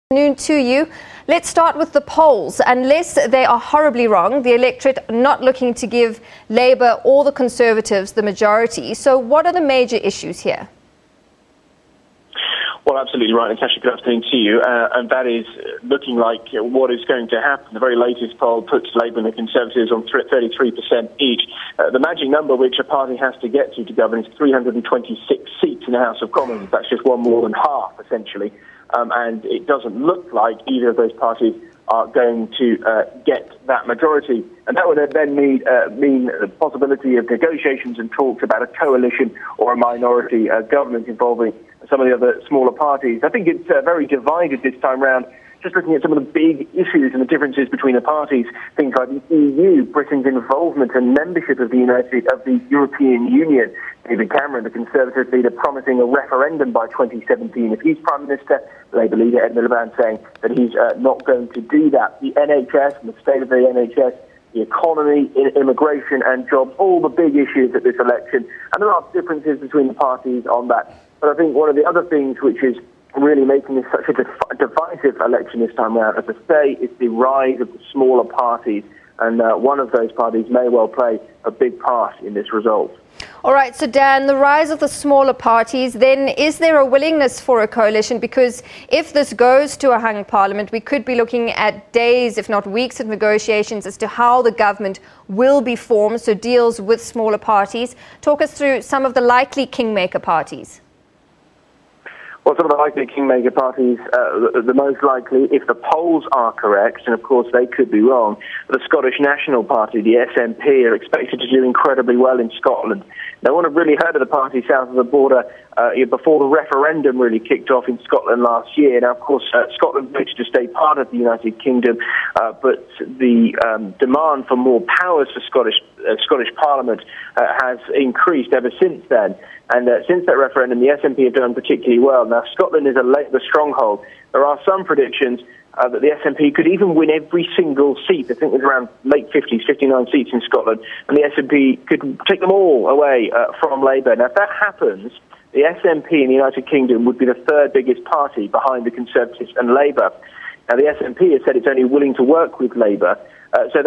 Afternoon to you. Let's start with the polls. Unless they are horribly wrong, the electorate not looking to give Labour or the Conservatives the majority. So what are the major issues here? Well, absolutely right, Natasha. Good afternoon to you. And that is looking like what is going to happen. The very latest poll puts Labour and the Conservatives on 33% each. The magic number which a party has to get to govern is 326 seats in the House of Commons. That's just one more than half, essentially. And it doesn't look like either of those parties are going to get that majority. And that would then mean the possibility of negotiations and talks about a coalition or a minority government involving some of the other smaller parties. I think it's very divided this time round. Just looking at some of the big issues and the differences between the parties, things like the EU, Britain's involvement and membership of the European Union. David Cameron, the Conservative leader, promising a referendum by 2017 if he's Prime Minister. Labour leader Ed Miliband saying that he's not going to do that. The NHS and the state of the NHS, the economy, immigration and jobs, all the big issues at this election. And there are differences between the parties on that. But I think one of the other things which is really making this such a divisive election this time around, as I say, is the rise of the smaller parties. And one of those parties may well play a big part in this result. All right, so Dan, the rise of the smaller parties, then is there a willingness for a coalition? Because if this goes to a hung parliament, we could be looking at days, if not weeks, of negotiations as to how the government will be formed, so deals with smaller parties. Talk us through some of the likely kingmaker parties. Well, some of the likely kingmaker parties, the most likely, if the polls are correct, and of course they could be wrong, the Scottish National Party, the SNP, are expected to do incredibly well in Scotland. No one had really heard of the party south of the border before the referendum really kicked off in Scotland last year. Now, of course, Scotland voted to stay part of the United Kingdom, but the demand for more powers for Scottish Parliament has increased ever since then. And since that referendum, the SNP have done particularly well. Now, Scotland is a Labour stronghold. There are some predictions that the SNP could even win every single seat. I think there's around late 50s, 59 seats in Scotland, and the SNP could take them all away from Labour. Now, if that happens, the SNP in the United Kingdom would be the third biggest party behind the Conservatives and Labour. Now, the SNP has said it's only willing to work with Labour, so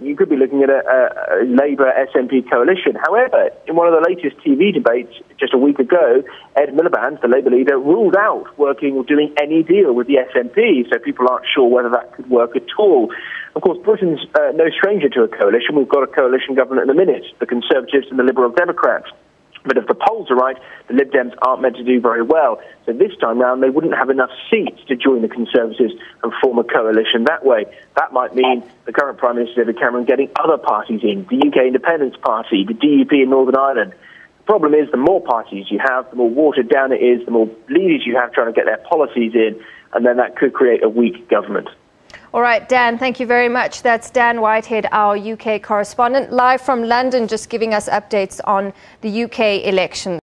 you could be looking at a Labour-SNP coalition. However, in one of the latest TV debates just a week ago, Ed Miliband, the Labour leader, ruled out working or doing any deal with the SNP, so people aren't sure whether that could work at all. Of course, Britain's no stranger to a coalition. We've got a coalition government at the minute, the Conservatives and the Liberal Democrats. But if the polls are right, the Lib Dems aren't meant to do very well. So this time round, they wouldn't have enough seats to join the Conservatives and form a coalition that way. That might mean the current Prime Minister, David Cameron, getting other parties in, the UK Independence Party, the DUP in Northern Ireland. The problem is the more parties you have, the more watered down it is, the more leaders you have trying to get their policies in, and then that could create a weak government. All right, Dan, thank you very much. That's Dan Whitehead, our UK correspondent, live from London, just giving us updates on the UK election.